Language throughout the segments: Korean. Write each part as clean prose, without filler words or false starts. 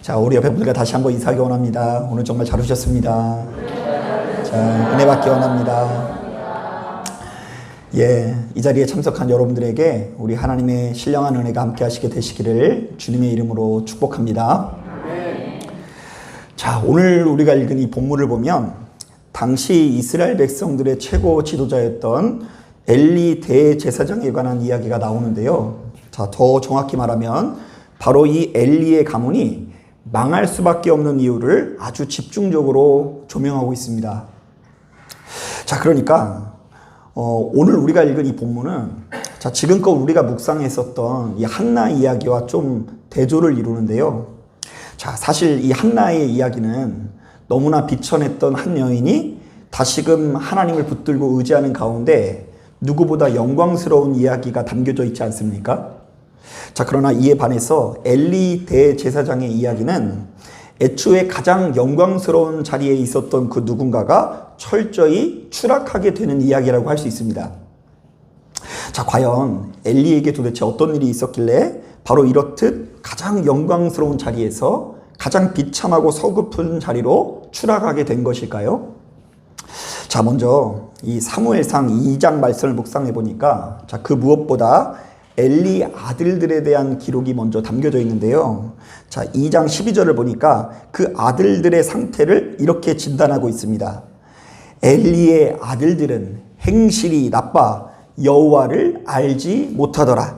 자, 우리 옆에 분들과 다시 한번 인사하기 원합니다. 오늘 정말 잘 오셨습니다. 자, 은혜 받기 원합니다. 예, 이 자리에 참석한 여러분들에게 우리 하나님의 신령한 은혜가 함께 하시게 되시기를 주님의 이름으로 축복합니다. 자, 오늘 우리가 읽은 이 본문을 보면 당시 이스라엘 백성들의 최고 지도자였던 엘리 대제사장에 관한 이야기가 나오는데요. 자, 더 정확히 말하면 바로 이 엘리의 가문이 망할 수밖에 없는 이유를 아주 집중적으로 조명하고 있습니다. 자, 그러니까 오늘 우리가 읽은 이 본문은 자, 지금껏 우리가 묵상했었던 이 한나 이야기와 좀 대조를 이루는데요. 자, 사실 이 한나의 이야기는 너무나 비천했던 한 여인이 다시금 하나님을 붙들고 의지하는 가운데 누구보다 영광스러운 이야기가 담겨져 있지 않습니까? 자, 그러나 이에 반해서 엘리 대제사장의 이야기는 애초에 가장 영광스러운 자리에 있었던 그 누군가가 철저히 추락하게 되는 이야기라고 할 수 있습니다. 자, 과연 엘리에게 도대체 어떤 일이 있었길래 바로 이렇듯 가장 영광스러운 자리에서 가장 비참하고 서글픈 자리로 추락하게 된 것일까요? 자, 먼저 이 사무엘상 2장 말씀을 묵상해 보니까 자, 그 무엇보다 엘리 아들들에 대한 기록이 먼저 담겨져 있는데요. 자, 2장 12절을 보니까 그 아들들의 상태를 이렇게 진단하고 있습니다. 엘리의 아들들은 행실이 나빠 여호와를 알지 못하더라.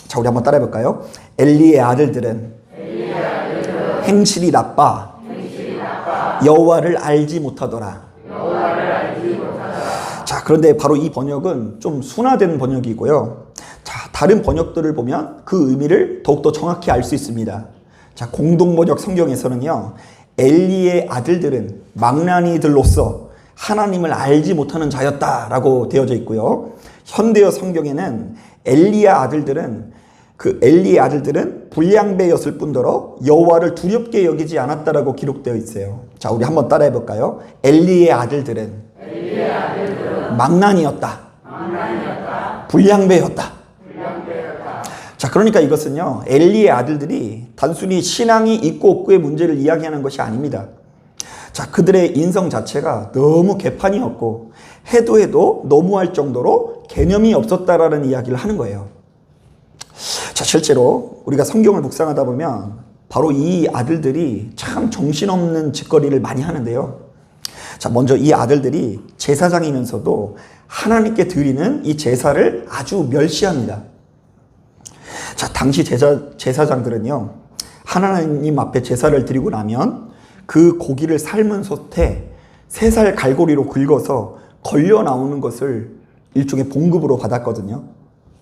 자, 우리 한번 따라해 볼까요? 엘리의 아들들은 행실이 나빠 여호와를 알지 못하더라. 자, 그런데 바로 이 번역은 좀 순화된 번역이고요. 자, 다른 번역들을 보면 그 의미를 더욱더 정확히 알 수 있습니다. 자, 공동번역 성경에서는요, 엘리의 아들들은 망나니들로서 하나님을 알지 못하는 자였다라고 되어져 있고요. 현대어 성경에는 엘리의 아들들은 불량배였을 뿐더러 여호와를 두렵게 여기지 않았다라고 기록되어 있어요. 자, 우리 한번 따라해 볼까요? 엘리의 아들들은 망나니였다. 불량배였다. 자, 그러니까 이것은요, 엘리의 아들들이 단순히 신앙이 있고 없고의 문제를 이야기하는 것이 아닙니다. 자, 그들의 인성 자체가 너무 개판이었고 해도 너무할 정도로 개념이 없었다라는 이야기를 하는 거예요. 자, 실제로 우리가 성경을 묵상하다 보면 바로 이 아들들이 참 정신없는 짓거리를 많이 하는데요. 자, 먼저 이 아들들이 제사장이면서도 하나님께 드리는 이 제사를 아주 멸시합니다. 자, 당시 제사장들은요, 하나님 앞에 제사를 드리고 나면 그 고기를 삶은 솥에 3살 갈고리로 긁어서 걸려 나오는 것을 일종의 봉급으로 받았거든요.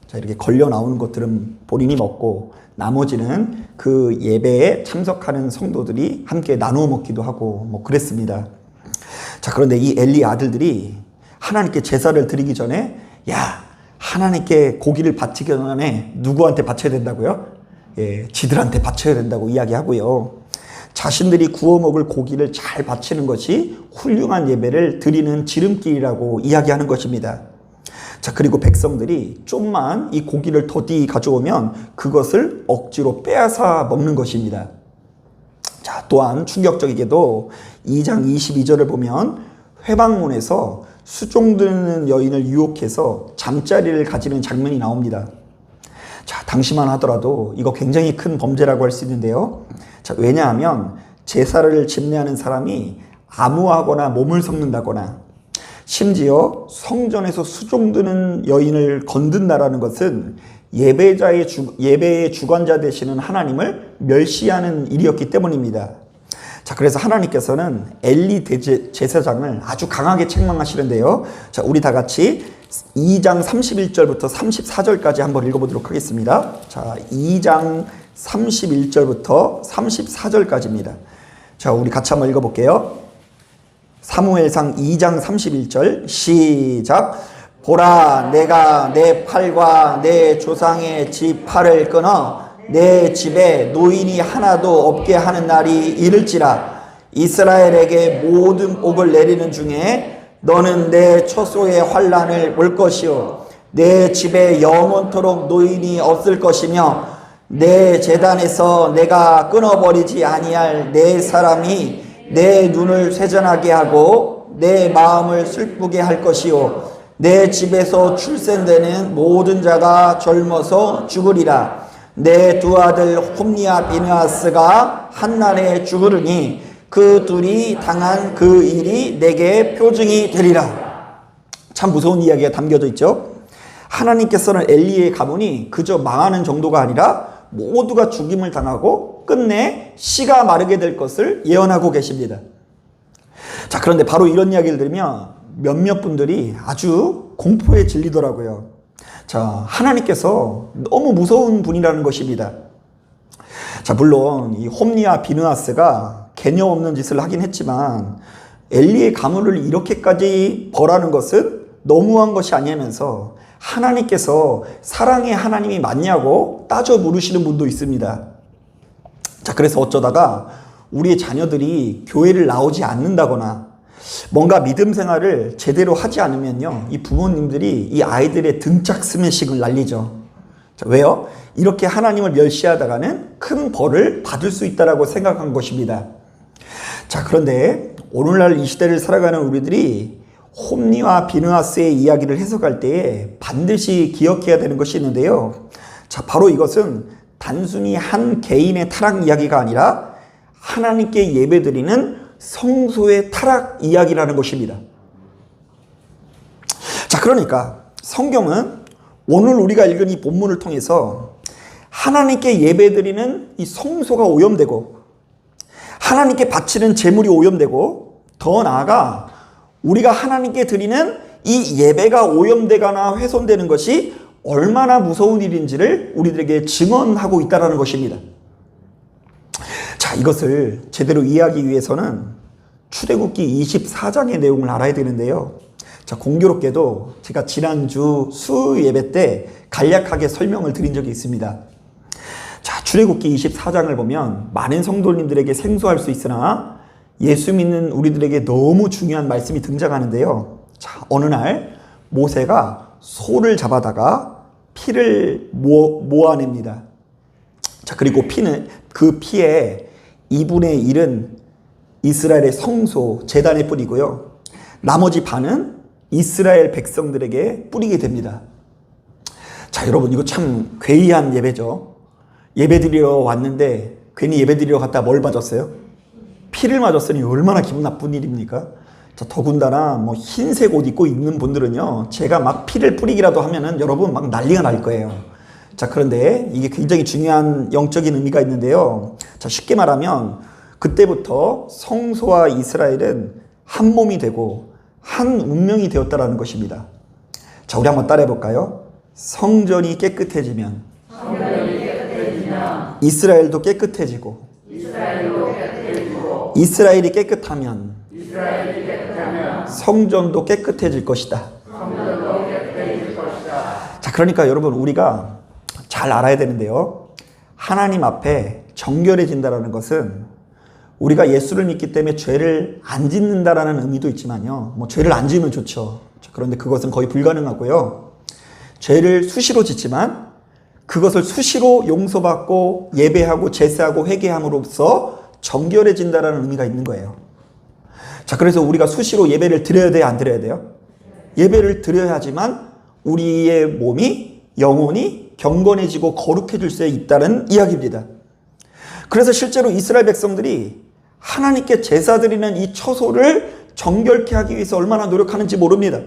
자, 이렇게 걸려 나오는 것들은 본인이 먹고 나머지는 그 예배에 참석하는 성도들이 함께 나누어 먹기도 하고 뭐 그랬습니다. 자, 그런데 이 엘리 아들들이 하나님께 제사를 드리기 전에 하나님께 고기를 바치기 전에 누구한테 바쳐야 된다고요? 예, 지들한테 바쳐야 된다고 이야기하고요. 자신들이 구워 먹을 고기를 잘 바치는 것이 훌륭한 예배를 드리는 지름길이라고 이야기하는 것입니다. 자, 그리고 백성들이 좀만 이 고기를 더디 가져오면 그것을 억지로 빼앗아 먹는 것입니다. 자, 또한 충격적이게도 2장 22절을 보면 회방문에서 수종드는 여인을 유혹해서 잠자리를 가지는 장면이 나옵니다. 자, 당시만 하더라도 이거 굉장히 큰 범죄라고 할 수 있는데요. 자, 왜냐하면 제사를 집례하는 사람이 암호하거나 몸을 섞는다거나 심지어 성전에서 수종드는 여인을 건든다라는 것은 예배의 주관자 되시는 하나님을 멸시하는 일이었기 때문입니다. 자, 그래서 하나님께서는 엘리 제사장을 아주 강하게 책망하시는데요. 자, 우리 다 같이 2장 31절부터 34절까지 한번 읽어보도록 하겠습니다. 자, 2장 31절부터 34절까지입니다. 자, 우리 같이 한번 읽어볼게요. 사무엘상 2장 31절 시작. 보라, 내가 내 팔과 내 조상의 집 팔을 끊어 내 집에 노인이 하나도 없게 하는 날이 이를지라. 이스라엘에게 모든 옥을 내리는 중에 너는 내 처소의 환란을 볼 것이요 내 집에 영원토록 노인이 없을 것이며 내 제단에서 내가 끊어버리지 아니할 내 사람이 내 눈을 쇠전하게 하고 내 마음을 슬프게 할 것이요 내 집에서 출생되는 모든 자가 젊어서 죽으리라. 내 두 아들 홈니와 비느하스가 한날에 죽으리니 그 둘이 당한 그 일이 내게 표징이 되리라. 참 무서운 이야기가 담겨져 있죠. 하나님께서는 엘리의 가문이 그저 망하는 정도가 아니라 모두가 죽임을 당하고 끝내 씨가 마르게 될 것을 예언하고 계십니다. 자, 그런데 바로 이런 이야기를 들으면 몇몇 분들이 아주 공포에 질리더라고요. 자, 하나님께서 너무 무서운 분이라는 것입니다. 자, 물론 이 홈니와 비느하스가 개념 없는 짓을 하긴 했지만 엘리의 가문을 이렇게까지 벌하는 것은 너무한 것이 아니면서 하나님께서 사랑의 하나님이 맞냐고 따져 물으시는 분도 있습니다. 자, 그래서 어쩌다가 우리의 자녀들이 교회를 나오지 않는다거나 뭔가 믿음 생활을 제대로 하지 않으면요, 이 부모님들이 이 아이들의 등짝 스매싱을 날리죠. 자, 왜요? 이렇게 하나님을 멸시하다가는 큰 벌을 받을 수 있다고 생각한 것입니다. 자, 그런데 오늘날 이 시대를 살아가는 우리들이 홈니와 비느하스의 이야기를 해석할 때에 반드시 기억해야 되는 것이 있는데요. 자, 바로 이것은 단순히 한 개인의 타락 이야기가 아니라 하나님께 예배드리는 성소의 타락 이야기라는 것입니다. 자, 그러니까 성경은 오늘 우리가 읽은 이 본문을 통해서 하나님께 예배드리는 이 성소가 오염되고 하나님께 바치는 제물이 오염되고 더 나아가 우리가 하나님께 드리는 이 예배가 오염되거나 훼손되는 것이 얼마나 무서운 일인지를 우리들에게 증언하고 있다는 것입니다. 자, 이것을 제대로 이해하기 위해서는 출애굽기 24장의 내용을 알아야 되는데요. 자, 공교롭게도 제가 지난주 수 예배 때 간략하게 설명을 드린 적이 있습니다. 자, 출애굽기 24장을 보면 많은 성도님들에게 생소할 수 있으나 예수 믿는 우리들에게 너무 중요한 말씀이 등장하는데요. 자, 어느 날 모세가 소를 잡아다가 피를 모아냅니다. 자, 그리고 그 피에 2분의 1은 이스라엘의 성소 제단에 뿌리고요. 나머지 반은 이스라엘 백성들에게 뿌리게 됩니다. 자, 여러분, 이거 참 괴이한 예배죠. 예배드리러 왔는데 괜히 예배드리러 갔다 뭘 맞았어요? 피를 맞았으니 얼마나 기분 나쁜 일입니까? 자, 더군다나 뭐 흰색 옷 입고 있는 분들은요, 제가 막 피를 뿌리기라도 하면은 여러분 막 난리가 날 거예요. 자, 그런데 이게 굉장히 중요한 영적인 의미가 있는데요. 자, 쉽게 말하면 그때부터 성소와 이스라엘은 한 몸이 되고 한 운명이 되었다라는 것입니다. 자, 우리 한번 따라해 볼까요? 성전이 깨끗해지면 이스라엘도 깨끗해지고 이스라엘이 깨끗하면 성전도 깨끗해질 것이다. 자, 그러니까 여러분, 우리가 잘 알아야 되는데요. 하나님 앞에 정결해진다는 것은 우리가 예수를 믿기 때문에 죄를 안 짓는다라는 의미도 있지만요. 뭐 죄를 안 지으면 좋죠. 그런데 그것은 거의 불가능하고요. 죄를 수시로 짓지만 그것을 수시로 용서받고 예배하고 제사하고 회개함으로써 정결해진다라는 의미가 있는 거예요. 자, 그래서 우리가 수시로 예배를 드려야 돼요, 안 드려야 돼요? 예배를 드려야지만 우리의 몸이 영혼이 경건해지고 거룩해질 수 있다는 이야기입니다. 그래서 실제로 이스라엘 백성들이 하나님께 제사 드리는 이 처소를 정결케 하기 위해서 얼마나 노력하는지 모릅니다.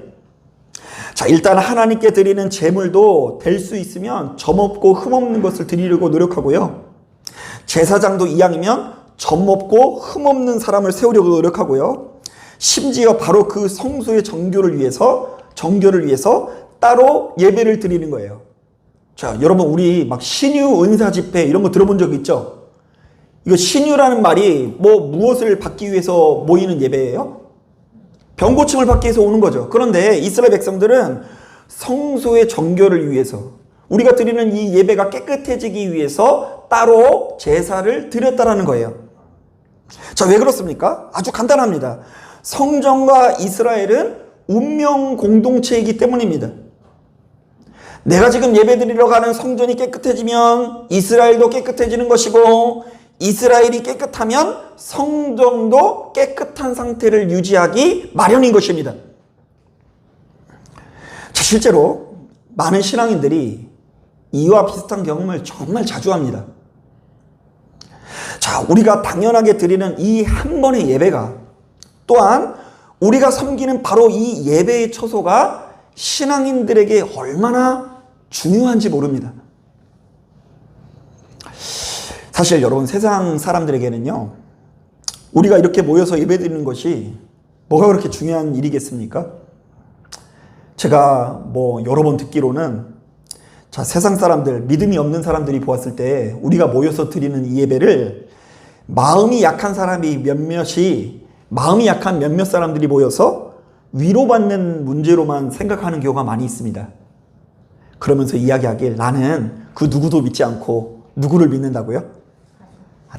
자, 일단 하나님께 드리는 제물도 될 수 있으면 점없고 흠없는 것을 드리려고 노력하고요. 제사장도 이왕이면 점없고 흠없는 사람을 세우려고 노력하고요. 심지어 바로 그 성소의 정결을 위해서 따로 예배를 드리는 거예요. 자, 여러분, 우리 막 신유 은사 집회 이런 거 들어본 적 있죠? 이거 신유라는 말이 무엇을 받기 위해서 모이는 예배예요? 병고침을 받기 위해서 오는 거죠. 그런데 이스라엘 백성들은 성소의 정결을 위해서, 우리가 드리는 이 예배가 깨끗해지기 위해서 따로 제사를 드렸다라는 거예요. 자, 왜 그렇습니까? 아주 간단합니다. 성전과 이스라엘은 운명 공동체이기 때문입니다. 내가 지금 예배드리러 가는 성전이 깨끗해지면 이스라엘도 깨끗해지는 것이고, 이스라엘이 깨끗하면 성전도 깨끗한 상태를 유지하기 마련인 것입니다. 자, 실제로 많은 신앙인들이 이와 비슷한 경험을 정말 자주 합니다. 자, 우리가 당연하게 드리는 이 한 번의 예배가, 또한 우리가 섬기는 바로 이 예배의 처소가 신앙인들에게 얼마나 중요한지 모릅니다. 사실 여러분, 세상 사람들에게는요, 우리가 이렇게 모여서 예배드리는 것이 뭐가 그렇게 중요한 일이겠습니까? 제가 여러 번 듣기로는, 자, 세상 사람들, 믿음이 없는 사람들이 보았을 때 우리가 모여서 드리는 이 예배를 마음이 약한 사람이 마음이 약한 몇몇 사람들이 모여서 위로받는 문제로만 생각하는 경우가 많이 있습니다. 그러면서 이야기하길, 나는 그 누구도 믿지 않고 누구를 믿는다고요?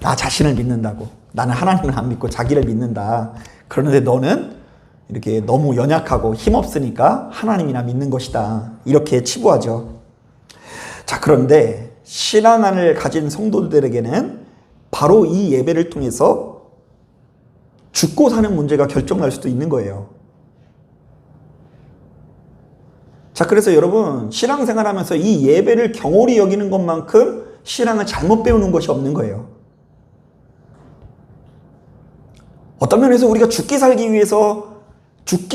나 자신을 믿는다고. 나는 하나님을 안 믿고 자기를 믿는다. 그런데 너는 이렇게 너무 연약하고 힘없으니까 하나님이나 믿는 것이다. 이렇게 치부하죠. 자, 그런데 신앙 안을 가진 성도들에게는 바로 이 예배를 통해서 죽고 사는 문제가 결정날 수도 있는 거예요. 자, 그래서 여러분, 신앙생활 하면서 이 예배를 경홀히 여기는 것만큼 신앙을 잘못 배우는 것이 없는 거예요. 어떤 면에서 우리가 죽기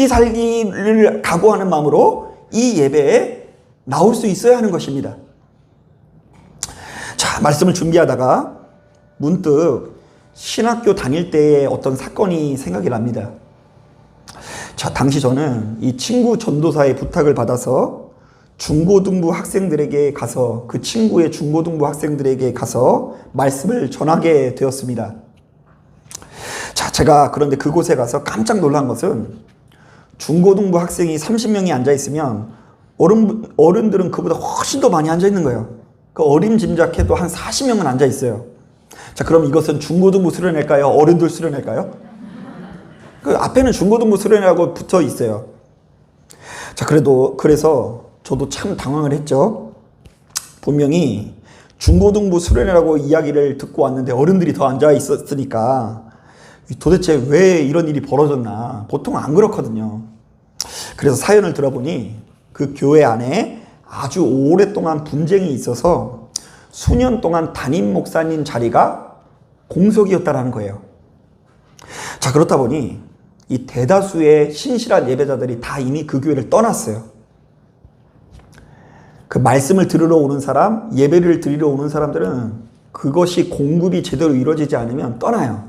살기를 각오하는 마음으로 이 예배에 나올 수 있어야 하는 것입니다. 자, 말씀을 준비하다가 문득 신학교 다닐 때의 어떤 사건이 생각이 납니다. 자, 당시 저는 이 친구 전도사의 부탁을 받아서 중고등부 학생들에게 가서, 그 친구의 중고등부 학생들에게 가서 말씀을 전하게 되었습니다. 자, 제가 그런데 그곳에 가서 깜짝 놀란 것은, 중고등부 학생이 30명이 앉아있으면 어른들은 그보다 훨씬 더 많이 앉아있는 거예요. 그 어림짐작해도 한 40명은 앉아있어요. 자, 그럼 이것은 중고등부 수련회일까요? 어른들 수련회일까요? 그 앞에는 중고등부 수련회라고 붙어 있어요. 자, 그래서 저도 참 당황을 했죠. 분명히 중고등부 수련회라고 이야기를 듣고 왔는데 어른들이 더 앉아 있었으니까 도대체 왜 이런 일이 벌어졌나. 보통 안 그렇거든요. 그래서 사연을 들어보니 그 교회 안에 아주 오랫동안 분쟁이 있어서 수년 동안 담임 목사님 자리가 공석이었다라는 거예요. 자, 그렇다 보니 이 대다수의 신실한 예배자들이 다 이미 그 교회를 떠났어요. 그 말씀을 들으러 오는 사람, 예배를 드리러 오는 사람들은 그것이 공급이 제대로 이루어지지 않으면 떠나요.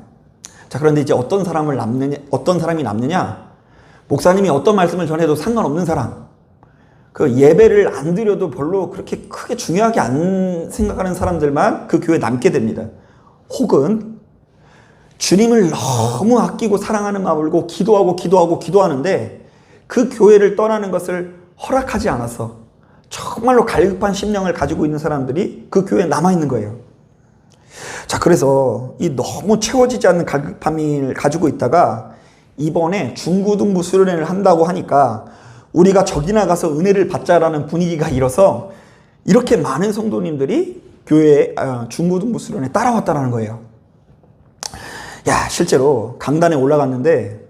자, 그런데 이제 어떤 사람이 남느냐? 목사님이 어떤 말씀을 전해도 상관없는 사람, 그 예배를 안 드려도 별로 그렇게 크게 중요하게 안 생각하는 사람들만 그 교회에 남게 됩니다. 혹은 주님을 너무 아끼고 사랑하는 마음으로 기도하는데 그 교회를 떠나는 것을 허락하지 않아서 정말로 갈급한 심령을 가지고 있는 사람들이 그 교회에 남아있는 거예요. 자, 그래서 이 너무 채워지지 않는 갈급함을 가지고 있다가 이번에 중고등부 수련회를 한다고 하니까 우리가 저기 나가서 은혜를 받자라는 분위기가 일어서 이렇게 많은 성도님들이 교회에 중고등부 수련회에 따라왔다는 거예요. 야, 실제로 강단에 올라갔는데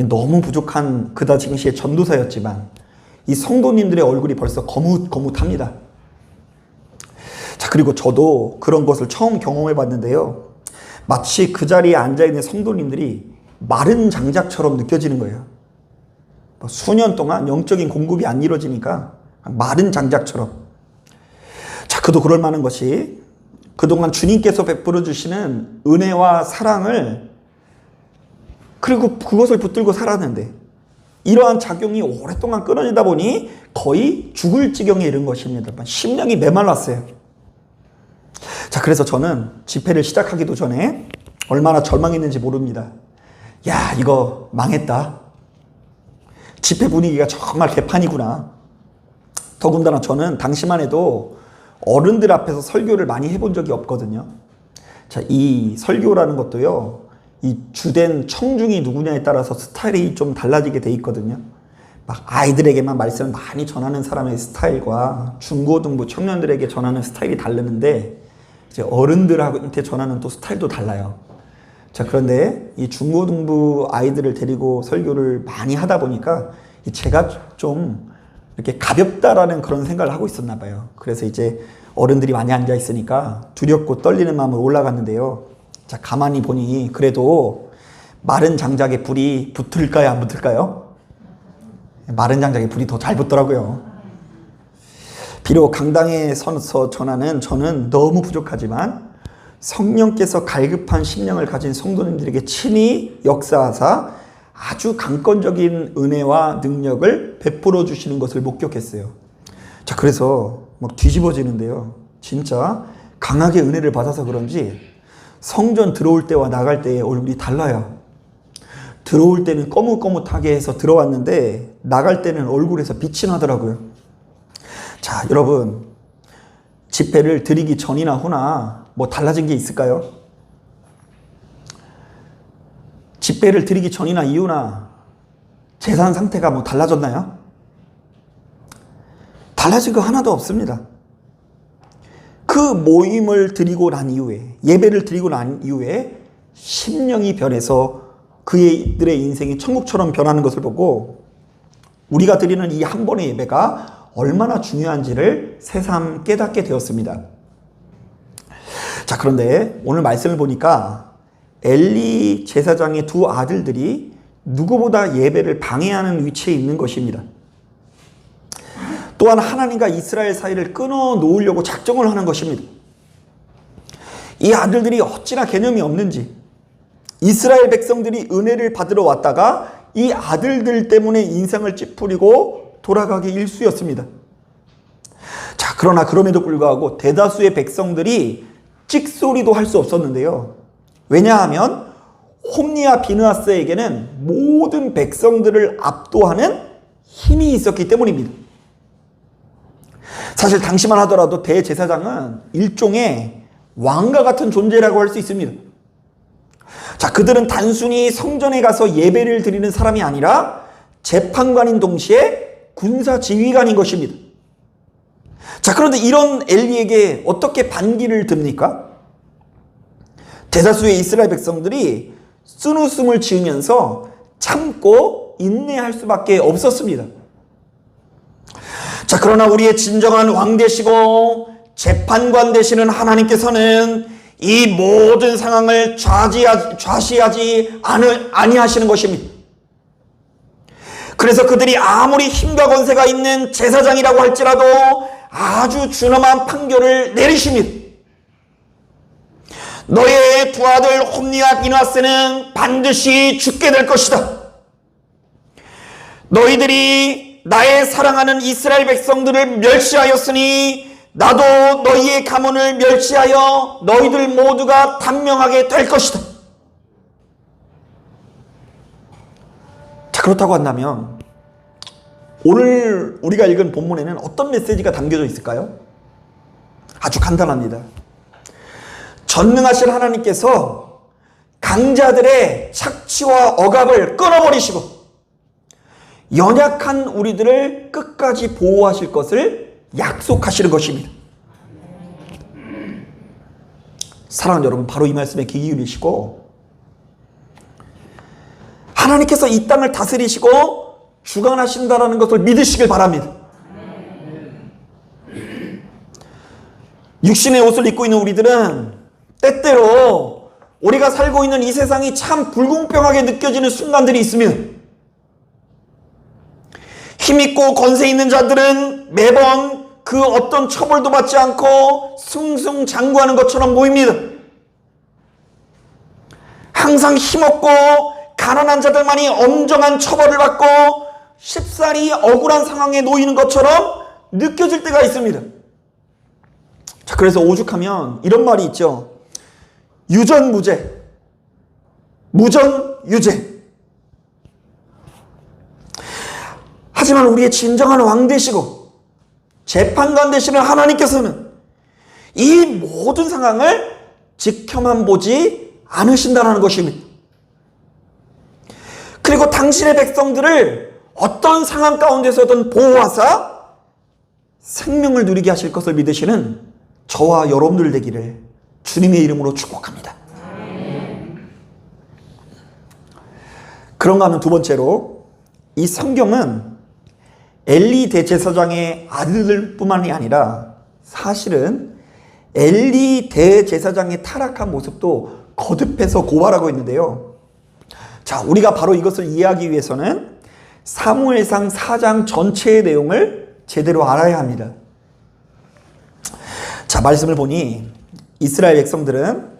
너무 부족한 그 당시의 전도사였지만 이 성도님들의 얼굴이 벌써 거뭇거뭇합니다. 자, 그리고 저도 그런 것을 처음 경험해 봤는데요. 마치 그 자리에 앉아있는 성도님들이 마른 장작처럼 느껴지는 거예요. 수년 동안 영적인 공급이 안 이루어지니까 마른 장작처럼. 자, 그도 그럴 만한 것이 그동안 주님께서 베풀어 주시는 은혜와 사랑을, 그리고 그것을 붙들고 살았는데 이러한 작용이 오랫동안 끊어지다 보니 거의 죽을 지경에 이른 것입니다. 심령이 메말랐어요. 자, 그래서 저는 집회를 시작하기도 전에 얼마나 절망했는지 모릅니다. 야, 이거 망했다. 집회 분위기가 정말 개판이구나. 더군다나 저는 당시만 해도 어른들 앞에서 설교를 많이 해본 적이 없거든요. 자, 이 설교라는 것도요, 이 주된 청중이 누구냐에 따라서 스타일이 좀 달라지게 돼 있거든요. 막 아이들에게만 말씀을 많이 전하는 사람의 스타일과 중고등부 청년들에게 전하는 스타일이 다르는데 이제 어른들한테 전하는 또 스타일도 달라요. 자, 그런데 이 중고등부 아이들을 데리고 설교를 많이 하다 보니까 제가 좀 이렇게 가볍다라는 그런 생각을 하고 있었나 봐요. 그래서 이제 어른들이 많이 앉아 있으니까 두렵고 떨리는 마음으로 올라갔는데요. 자, 가만히 보니 그래도 마른 장작에 불이 붙을까요, 안 붙을까요? 마른 장작에 불이 더 잘 붙더라고요. 비록 강당에 서서 전하는 저는 너무 부족하지만 성령께서 갈급한 심령을 가진 성도님들에게 친히 역사하사 아주 강권적인 은혜와 능력을 베풀어 주시는 것을 목격했어요. 자, 그래서 막 뒤집어지는데요. 진짜 강하게 은혜를 받아서 그런지 성전 들어올 때와 나갈 때의 얼굴이 달라요. 들어올 때는 거뭇거뭇하게 해서 들어왔는데 나갈 때는 얼굴에서 빛이 나더라고요. 자, 여러분, 집회를 드리기 전이나 후나 뭐 달라진 게 있을까요? 집회를 드리기 전이나 이후나 재산 상태가 뭐 달라졌나요? 달라진 거 하나도 없습니다. 그 모임을 드리고 난 이후에, 예배를 드리고 난 이후에 심령이 변해서 그들의 인생이 천국처럼 변하는 것을 보고 우리가 드리는 이 한 번의 예배가 얼마나 중요한지를 새삼 깨닫게 되었습니다. 자, 그런데 오늘 말씀을 보니까 엘리 제사장의 두 아들들이 누구보다 예배를 방해하는 위치에 있는 것입니다. 또한 하나님과 이스라엘 사이를 끊어 놓으려고 작정을 하는 것입니다. 이 아들들이 어찌나 개념이 없는지 이스라엘 백성들이 은혜를 받으러 왔다가 이 아들들 때문에 인상을 찌푸리고 돌아가기 일쑤였습니다. 자, 그러나 그럼에도 불구하고 대다수의 백성들이 찍소리도 할 수 없었는데요. 왜냐하면 홈리와 비느하스에게는 모든 백성들을 압도하는 힘이 있었기 때문입니다. 사실 당시만 하더라도 대제사장은 일종의 왕과 같은 존재라고 할 수 있습니다. 자, 그들은 단순히 성전에 가서 예배를 드리는 사람이 아니라 재판관인 동시에 군사 지휘관인 것입니다. 자, 그런데 이런 엘리에게 어떻게 반기를 듭니까? 대다수의 이스라엘 백성들이 쓴웃음을 지으면서 참고 인내할 수밖에 없었습니다. 자, 그러나 우리의 진정한 왕 되시고 재판관 되시는 하나님께서는 이 모든 상황을 좌시하지 아니하시는 것입니다. 그래서 그들이 아무리 힘과 권세가 있는 제사장이라고 할지라도 아주 준엄한 판결을 내리십니다. 너의 두 아들 홈리와 비느하스는 반드시 죽게 될 것이다. 너희들이 나의 사랑하는 이스라엘 백성들을 멸시하였으니 나도 너희의 가문을 멸시하여 너희들 모두가 단명하게 될 것이다. 자, 그렇다고 한다면 오늘 우리가 읽은 본문에는 어떤 메시지가 담겨져 있을까요? 아주 간단합니다. 전능하신 하나님께서 강자들의 착취와 억압을 끊어버리시고 연약한 우리들을 끝까지 보호하실 것을 약속하시는 것입니다. 사랑하는 여러분, 바로 이 말씀에 귀 기울이시고 하나님께서 이 땅을 다스리시고 주관하신다라는 것을 믿으시길 바랍니다. 육신의 옷을 입고 있는 우리들은 때때로 우리가 살고 있는 이 세상이 참 불공평하게 느껴지는 순간들이 있습니다. 힘있고 권세 있는 자들은 매번 그 어떤 처벌도 받지 않고 승승장구하는 것처럼 보입니다. 항상 힘없고 가난한 자들만이 엄정한 처벌을 받고 쉽사리 억울한 상황에 놓이는 것처럼 느껴질 때가 있습니다. 자, 그래서 오죽하면 이런 말이 있죠. 유전무죄, 무전유죄. 하지만 우리의 진정한 왕 되시고 재판관 되시는 하나님께서는 이 모든 상황을 지켜만 보지 않으신다는 것입니다. 그리고 당신의 백성들을 어떤 상황 가운데서든 보호하사 생명을 누리게 하실 것을 믿으시는 저와 여러분들 되기를 주님의 이름으로 축복합니다. 그런가 하면 두 번째로, 이 성경은 엘리 대제사장의 아들들뿐만이 아니라 사실은 엘리 대제사장의 타락한 모습도 거듭해서 고발하고 있는데요. 자, 우리가 바로 이것을 이해하기 위해서는 사무엘상 4장 전체의 내용을 제대로 알아야 합니다. 자, 말씀을 보니 이스라엘 백성들은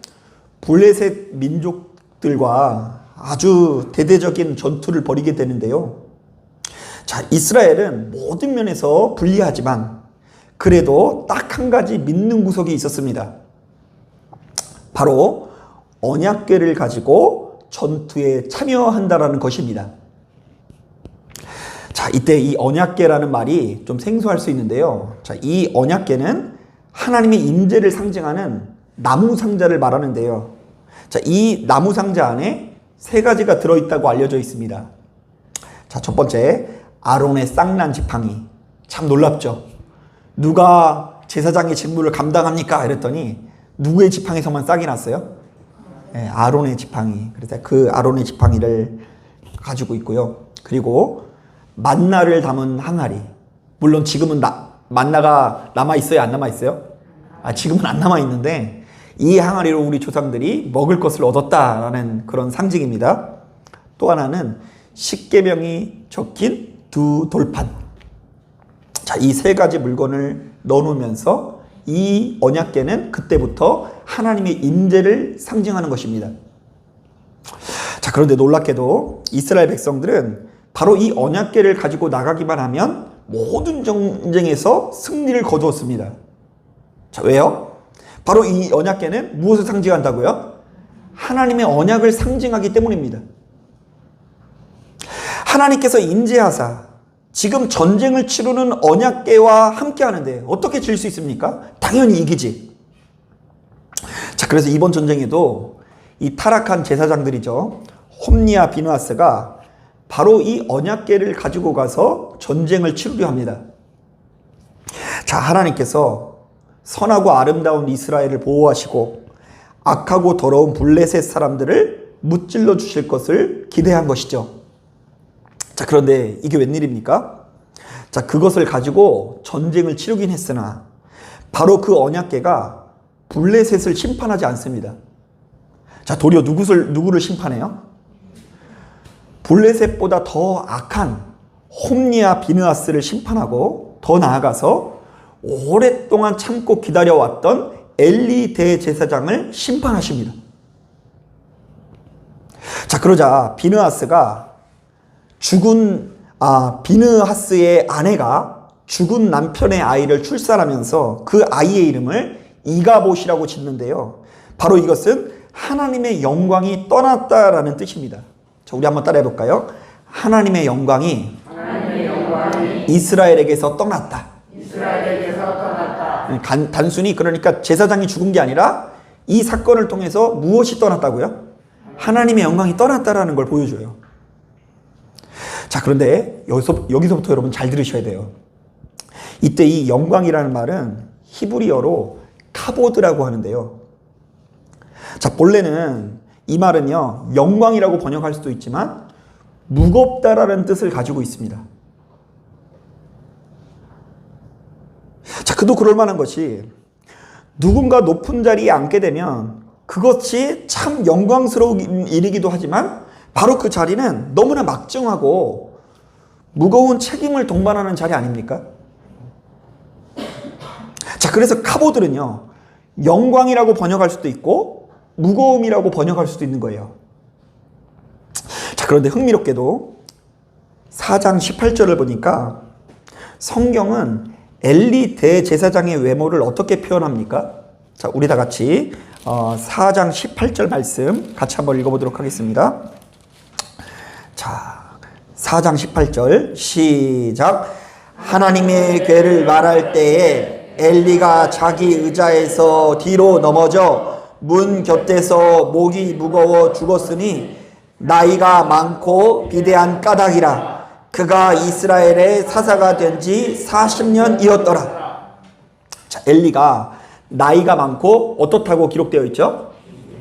블레셋 민족들과 아주 대대적인 전투를 벌이게 되는데요. 자, 이스라엘은 모든 면에서 불리하지만 그래도 딱 한 가지 믿는 구석이 있었습니다. 바로 언약궤를 가지고 전투에 참여한다라는 것입니다. 자, 이때 이 언약궤라는 말이 좀 생소할 수 있는데요. 자, 이 언약궤는 하나님의 임재를 상징하는 나무 상자를 말하는데요. 자, 이 나무 상자 안에 세 가지가 들어있다고 알려져 있습니다. 자, 첫 번째, 아론의 쌍난 지팡이. 참 놀랍죠? 누가 제사장의 직무를 감당합니까? 이랬더니 누구의 지팡이에서만 싹이 났어요? 네, 아론의 지팡이. 그래서 그 아론의 지팡이를 가지고 있고요. 그리고 만나를 담은 항아리. 물론 지금은 만나가 남아있어요? 안 남아있어요? 지금은 안 남아있는데 이 항아리로 우리 조상들이 먹을 것을 얻었다라는 그런 상징입니다. 또 하나는 십계명이 적힌 두 돌판. 자, 이 세 가지 물건을 넣어놓으면서 이 언약궤는 그때부터 하나님의 임재를 상징하는 것입니다. 자, 그런데 놀랍게도 이스라엘 백성들은 바로 이 언약궤를 가지고 나가기만 하면 모든 전쟁에서 승리를 거두었습니다. 자, 왜요? 바로 이 언약궤는 무엇을 상징한다고요? 하나님의 언약을 상징하기 때문입니다. 하나님께서 임재하사 지금 전쟁을 치르는 언약궤와 함께 하는데 어떻게 질 수 있습니까? 당연히 이기지. 자, 그래서 이번 전쟁에도 이 타락한 제사장들이죠. 홈니와 비느하스가 바로 이 언약궤를 가지고 가서 전쟁을 치르려 합니다. 자, 하나님께서 선하고 아름다운 이스라엘을 보호하시고 악하고 더러운 블레셋 사람들을 무찔러 주실 것을 기대한 것이죠. 자, 그런데 이게 웬일입니까? 자, 그것을 가지고 전쟁을 치르긴 했으나 바로 그 언약궤가 블레셋을 심판하지 않습니다. 자, 도리어 누구를 심판해요? 블레셋보다 더 악한 홈니와 비느하스를 심판하고 더 나아가서 오랫동안 참고 기다려왔던 엘리 대제사장을 심판하십니다. 자, 그러자 비느하스가 비느하스의 아내가 죽은 남편의 아이를 출산하면서 그 아이의 이름을 이가봇이라고 짓는데요. 바로 이것은 하나님의 영광이 떠났다라는 뜻입니다. 자, 우리 한번 따라해 볼까요? 하나님의 영광이 이스라엘에게서 떠났다. 단순히 그러니까 제사장이 죽은 게 아니라 이 사건을 통해서 무엇이 떠났다고요? 하나님의 영광이 떠났다라는 걸 보여줘요. 자, 그런데 여기서부터 여러분 잘 들으셔야 돼요. 이때 이 영광이라는 말은 히브리어로 카보드라고 하는데요. 자, 본래는 이 말은요, 영광이라고 번역할 수도 있지만 무겁다라는 뜻을 가지고 있습니다. 자, 그도 그럴 만한 것이 누군가 높은 자리에 앉게 되면 그것이 참 영광스러운 일이기도 하지만 바로 그 자리는 너무나 막중하고 무거운 책임을 동반하는 자리 아닙니까? 자, 그래서 카보들은요, 영광이라고 번역할 수도 있고 무거움이라고 번역할 수도 있는 거예요. 자, 그런데 흥미롭게도 4장 18절을 보니까 성경은 엘리 대제사장의 외모를 어떻게 표현합니까? 자, 우리 다 같이 4장 18절 말씀 같이 한번 읽어보도록 하겠습니다. 자, 4장 18절 시작. 하나님의 궤를 말할 때에 엘리가 자기 의자에서 뒤로 넘어져 문 곁에서 목이 무거워 죽었으니 나이가 많고 비대한 까닭이라. 그가 이스라엘의 사사가 된 지 40년이었더라. 자, 엘리가 나이가 많고 어떻다고 기록되어 있죠?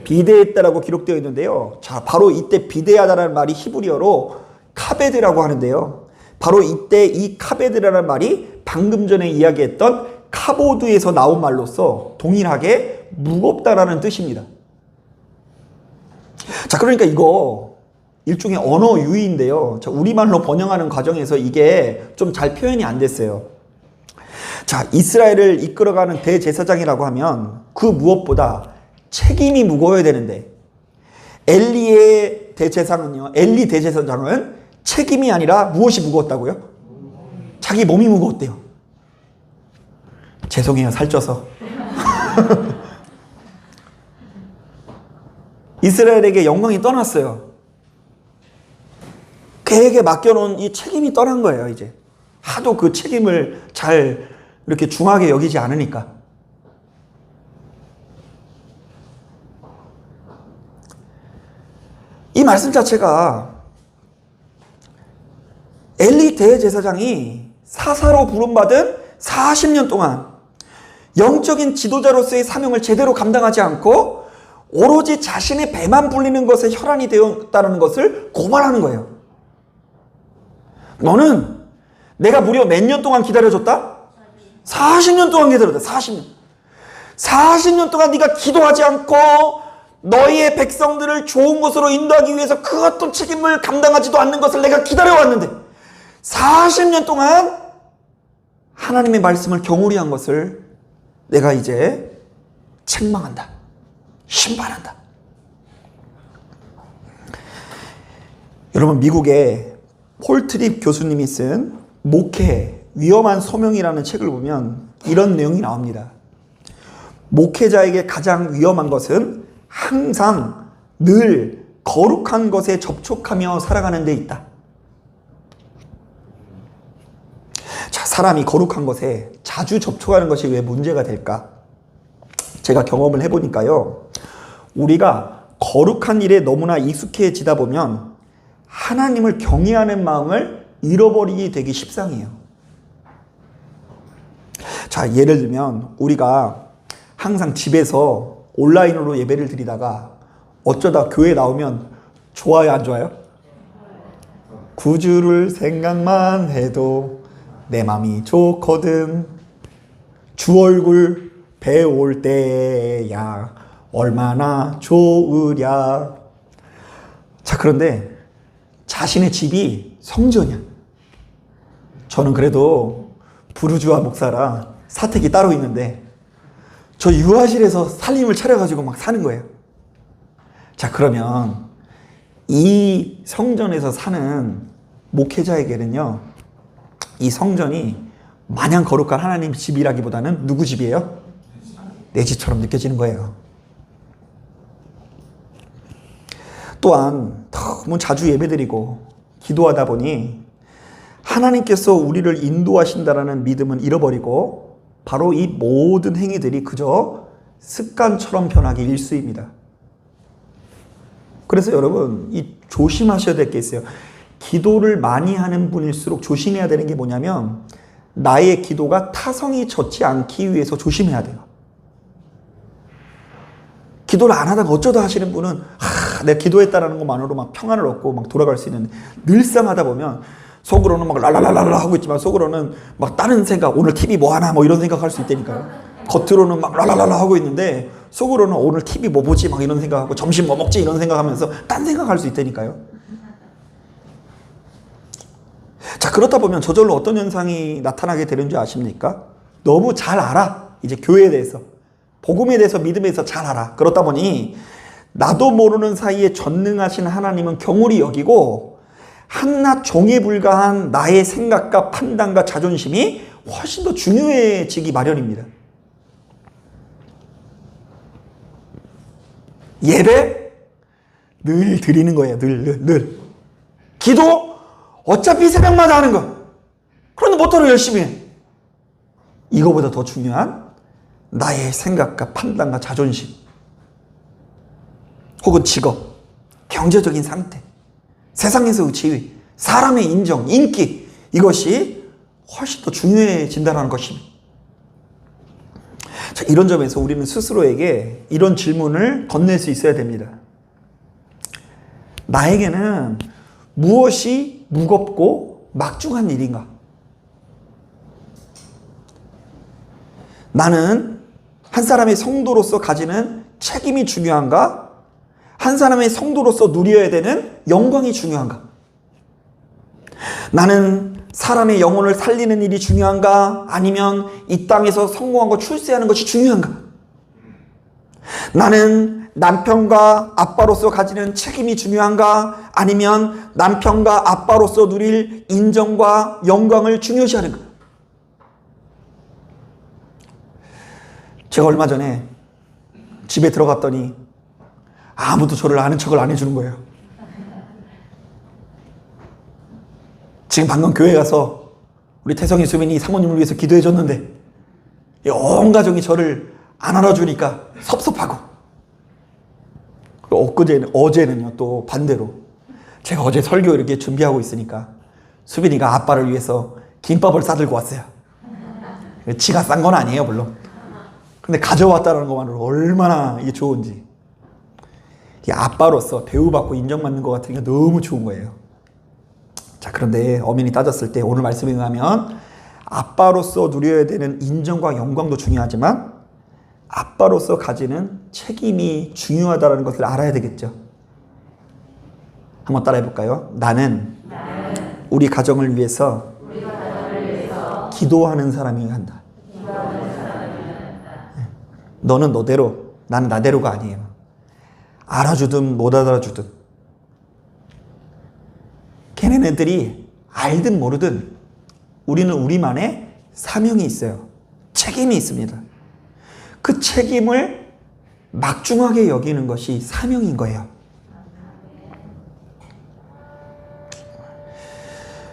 비대했다라고 기록되어 있는데요. 자, 바로 이때 비대하다라는 말이 히브리어로 카베드라고 하는데요. 바로 이때 이 카베드라는 말이 방금 전에 이야기했던 카보드에서 나온 말로서 동일하게 무겁다라는 뜻입니다. 자, 그러니까 이거 일종의 언어 유희인데요. 자, 우리말로 번역하는 과정에서 이게 좀 잘 표현이 안 됐어요. 자, 이스라엘을 이끌어가는 대제사장이라고 하면 그 무엇보다 책임이 무거워야 되는데 엘리 대제사장은 책임이 아니라 무엇이 무거웠다고요? 자기 몸이 무거웠대요. 죄송해요, 살쪄서. 이스라엘에게 영광이 떠났어요. 그에게 맡겨놓은 이 책임이 떠난 거예요, 이제. 하도 그 책임을 잘 이렇게 중하게 여기지 않으니까. 이 말씀 자체가 엘리 대제사장이 사사로 부름받은 40년 동안 영적인 지도자로서의 사명을 제대로 감당하지 않고 오로지 자신의 배만 불리는 것에 혈안이 되었다는 것을 고발하는 거예요. 너는 내가 무려 몇 년 동안 기다려줬다? 40년 동안 기다렸다. 40년. 40년 동안 네가 기도하지 않고 너희의 백성들을 좋은 곳으로 인도하기 위해서 그 어떤 책임을 감당하지도 않는 것을 내가 기다려왔는데 40년 동안 하나님의 말씀을 경홀히 한 것을 내가 이제 책망한다. 심판한다. 여러분, 미국의 폴 트립 교수님이 쓴 목회 위험한 소명이라는 책을 보면 이런 내용이 나옵니다. 목회자에게 가장 위험한 것은 항상 늘 거룩한 것에 접촉하며 살아가는 데 있다. 자, 사람이 거룩한 것에 자주 접촉하는 것이 왜 문제가 될까? 제가 경험을 해보니까요. 우리가 거룩한 일에 너무나 익숙해지다 보면 하나님을 경외하는 마음을 잃어버리게 되기 십상이에요. 자, 예를 들면 우리가 항상 집에서 온라인으로 예배를 드리다가 어쩌다 교회 나오면 좋아요, 안 좋아요? 구주를 생각만 해도 내 맘이 좋거든. 주 얼굴 배울 때야 얼마나 좋으랴. 자, 그런데 자신의 집이 성전이야. 저는 그래도 부르주아 목사라 사택이 따로 있는데 저 유아실에서 살림을 차려가지고 막 사는 거예요. 자, 그러면 이 성전에서 사는 목회자에게는요, 이 성전이 마냥 거룩한 하나님 집이라기보다는 누구 집이에요? 내 집처럼 느껴지는 거예요. 또한 너무 자주 예배드리고 기도하다 보니 하나님께서 우리를 인도하신다라는 믿음은 잃어버리고 바로 이 모든 행위들이 그저 습관처럼 변하기 일쑤입니다. 그래서 여러분, 이 조심하셔야 될 게 있어요. 기도를 많이 하는 분일수록 조심해야 되는 게 뭐냐면 나의 기도가 타성이 젖지 않기 위해서 조심해야 돼요. 기도를 안 하다가 어쩌다 하시는 분은 내가 기도했다라는 것만으로 막 평안을 얻고 막 돌아갈 수 있는데 늘상 하다 보면 속으로는 막 랄랄랄라 하고 있지만 속으로는 막 다른 생각, 오늘 TV 뭐 하나 뭐 이런 생각할 수 있다니까요. 겉으로는 막 랄랄랄라 하고 있는데 속으로는 오늘 TV 뭐 보지 막 이런 생각하고 점심 뭐 먹지 이런 생각하면서 딴 생각할 수 있다니까요. 자, 그렇다 보면 저절로 어떤 현상이 나타나게 되는 줄 아십니까? 너무 잘 알아. 이제 교회에 대해서, 복음에 대해서, 믿음에 대해서 잘 알아. 그렇다 보니 나도 모르는 사이에 전능하신 하나님은 경홀히 여기고 한낱 종에 불과한 나의 생각과 판단과 자존심이 훨씬 더 중요해지기 마련입니다. 예배 늘 드리는 거예요. 늘. 기도 어차피 새벽마다 하는 거. 그런데 뭐더러 열심히 해. 이거보다 더 중요한 나의 생각과 판단과 자존심, 혹은 직업, 경제적인 상태, 세상에서의 지위, 사람의 인정, 인기, 이것이 훨씬 더 중요해진다는 것입니다. 자, 이런 점에서 우리는 스스로에게 이런 질문을 건넬 수 있어야 됩니다. 나에게는 무엇이 무겁고 막중한 일인가? 나는 한 사람의 성도로서 가지는 책임이 중요한가? 한 사람의 성도로서 누려야 되는 영광이 중요한가? 나는 사람의 영혼을 살리는 일이 중요한가? 아니면 이 땅에서 성공하고 출세하는 것이 중요한가? 나는 남편과 아빠로서 가지는 책임이 중요한가? 아니면 남편과 아빠로서 누릴 인정과 영광을 중요시하는가? 제가 얼마 전에 집에 들어갔더니 아무도 저를 아는 척을 안 해주는 거예요. 지금 방금 교회 가서 우리 태성이 수민이 사모님을 위해서 기도해 줬는데 온 가족이 저를 안 알아주니까 섭섭하고, 어제는요 또 반대로 제가 어제 설교 이렇게 준비하고 있으니까 수빈이가 아빠를 위해서 김밥을 싸들고 왔어요. 지가 싼 건 아니에요 물론. 근데 가져왔다는 것만으로 얼마나 이게 좋은지, 이 아빠로서 대우받고 인정받는 것 같으니까 너무 좋은 거예요. 자, 그런데 엄연히 따졌을 때 오늘 말씀에 의하면 아빠로서 누려야 되는 인정과 영광도 중요하지만 아빠로서 가지는 책임이 중요하다는 것을 알아야 되겠죠. 한번 따라해 볼까요? 나는 우리 가정을 위해서 기도하는 사람이어야 한다. 너는 너대로, 나는 나대로가 아니에요. 알아주든 못 알아주든, 걔네들이 알든 모르든 우리는 우리만의 사명이 있어요. 책임이 있습니다. 그 책임을 막중하게 여기는 것이 사명인 거예요.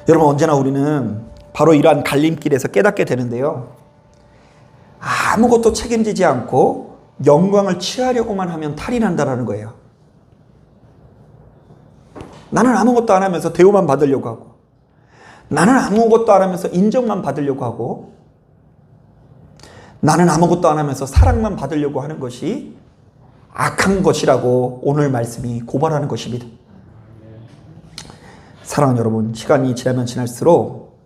여러분, 언제나 우리는 바로 이러한 갈림길에서 깨닫게 되는데요. 아무것도 책임지지 않고 영광을 취하려고만 하면 탈이 난다는 거예요. 나는 아무것도 안 하면서 대우만 받으려고 하고, 나는 아무것도 안 하면서 인정만 받으려고 하고, 나는 아무것도 안 하면서 사랑만 받으려고 하는 것이 악한 것이라고 오늘 말씀이 고발하는 것입니다. 사랑하는 여러분, 시간이 지나면 지날수록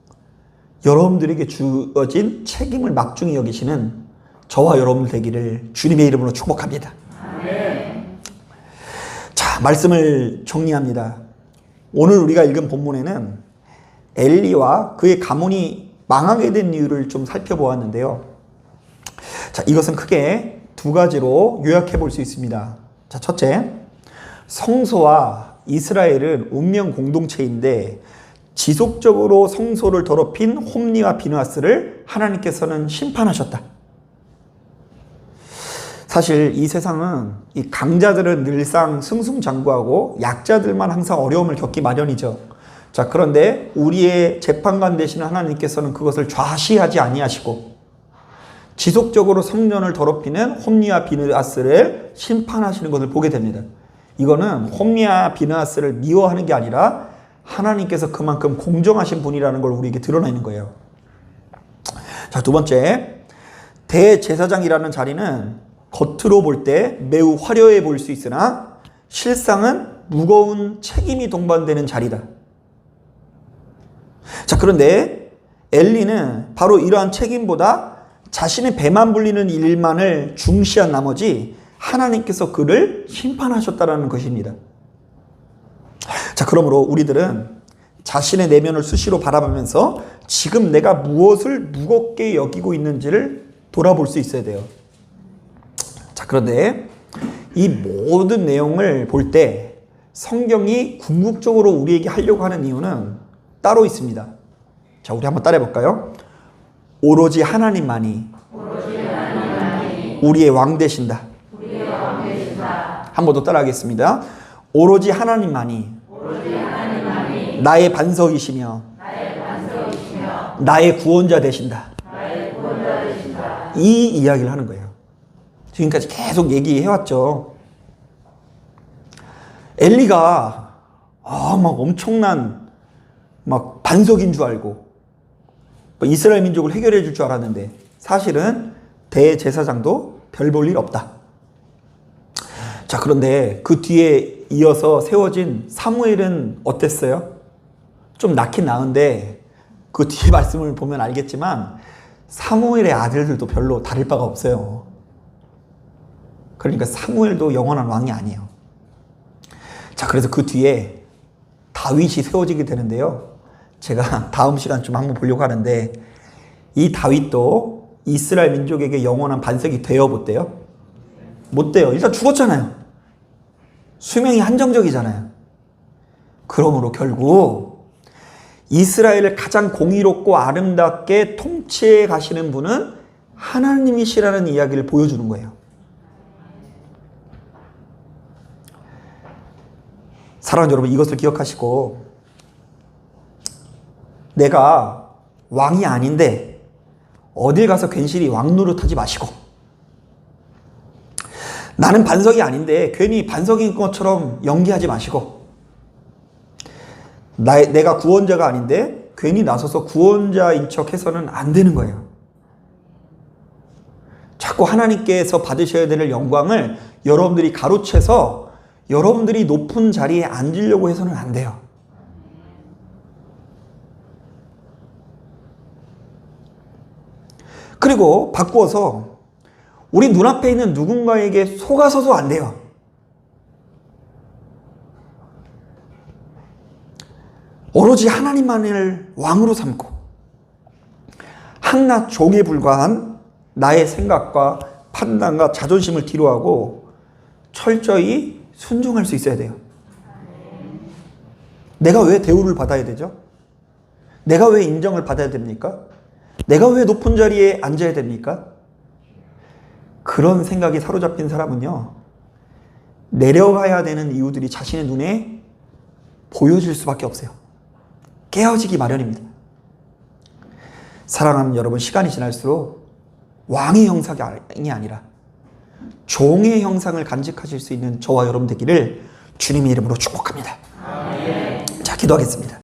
여러분들에게 주어진 책임을 막중히 여기시는 저와 여러분들 되기를 주님의 이름으로 축복합니다. 자, 말씀을 정리합니다. 오늘 우리가 읽은 본문에는 엘리와 그의 가문이 망하게 된 이유를 좀 살펴보았는데요. 자, 이것은 크게 두 가지로 요약해 볼 수 있습니다. 자, 첫째, 성소와 이스라엘은 운명 공동체인데 지속적으로 성소를 더럽힌 홈리와 비느하스를 하나님께서는 심판하셨다. 사실 이 세상은 이 강자들은 늘상 승승장구하고 약자들만 항상 어려움을 겪기 마련이죠. 자, 그런데 우리의 재판관 되시는 하나님께서는 그것을 좌시하지 아니하시고 지속적으로 성전을 더럽히는 홈리와 비느하스를 심판하시는 것을 보게 됩니다. 이거는 홈리와 비느하스를 미워하는 게 아니라 하나님께서 그만큼 공정하신 분이라는 걸 우리에게 드러내는 거예요. 자, 두 번째, 대제사장이라는 자리는 겉으로 볼 때 매우 화려해 보일 수 있으나 실상은 무거운 책임이 동반되는 자리다. 자, 그런데 엘리는 바로 이러한 책임보다 자신의 배만 불리는 일만을 중시한 나머지 하나님께서 그를 심판하셨다는 것입니다. 자, 그러므로 우리들은 자신의 내면을 수시로 바라보면서 지금 내가 무엇을 무겁게 여기고 있는지를 돌아볼 수 있어야 돼요. 자, 그런데 이 모든 내용을 볼 때 성경이 궁극적으로 우리에게 하려고 하는 이유는 따로 있습니다. 자, 우리 한번 따라해 볼까요? 오로지 하나님만이 우리의 왕 되신다. 한 번 더 따라하겠습니다. 오로지 하나님만이 나의 반석이시며 나의 구원자 되신다. 이 이야기를 하는 거예요. 지금까지 계속 얘기해왔죠. 엘리가 막 엄청난 막 반석인 줄 알고 이스라엘 민족을 해결해 줄 줄 알았는데 사실은 대제사장도 별 볼 일 없다. 자, 그런데 그 뒤에 이어서 세워진 사무엘은 어땠어요? 좀 낳긴 낳은데 그 뒤에 말씀을 보면 알겠지만 사무엘의 아들들도 별로 다를 바가 없어요. 그러니까 사무엘도 영원한 왕이 아니에요. 자, 그래서 그 뒤에 다윗이 세워지게 되는데요. 제가 다음 시간 좀 한번 보려고 하는데 이 다윗도 이스라엘 민족에게 영원한 반석이 되어 못돼요? 못 돼요. 일단 죽었잖아요. 수명이 한정적이잖아요. 그러므로 결국 이스라엘을 가장 공의롭고 아름답게 통치해 가시는 분은 하나님이시라는 이야기를 보여주는 거예요. 사랑하는 여러분, 이것을 기억하시고 내가 왕이 아닌데 어딜 가서 괜시리 왕 노릇하지 마시고 나는 반석이 아닌데 괜히 반석인 것처럼 연기하지 마시고 내가 구원자가 아닌데 괜히 나서서 구원자인 척 해서는 안 되는 거예요. 자꾸 하나님께서 받으셔야 될 영광을 여러분들이 가로채서 여러분들이 높은 자리에 앉으려고 해서는 안 돼요. 그리고 바꾸어서 우리 눈앞에 있는 누군가에게 속아서도 안 돼요. 오로지 하나님만을 왕으로 삼고 한낱 종에 불과한 나의 생각과 판단과 자존심을 뒤로하고 철저히 순종할 수 있어야 돼요. 내가 왜 대우를 받아야 되죠? 내가 왜 인정을 받아야 됩니까? 내가 왜 높은 자리에 앉아야 됩니까? 그런 생각이 사로잡힌 사람은요, 내려가야 되는 이유들이 자신의 눈에 보여질 수밖에 없어요. 깨어지기 마련입니다. 사랑하는 여러분, 시간이 지날수록 왕의 형상이 아니라 종의 형상을 간직하실 수 있는 저와 여러분 되기를 주님의 이름으로 축복합니다. 자, 기도하겠습니다.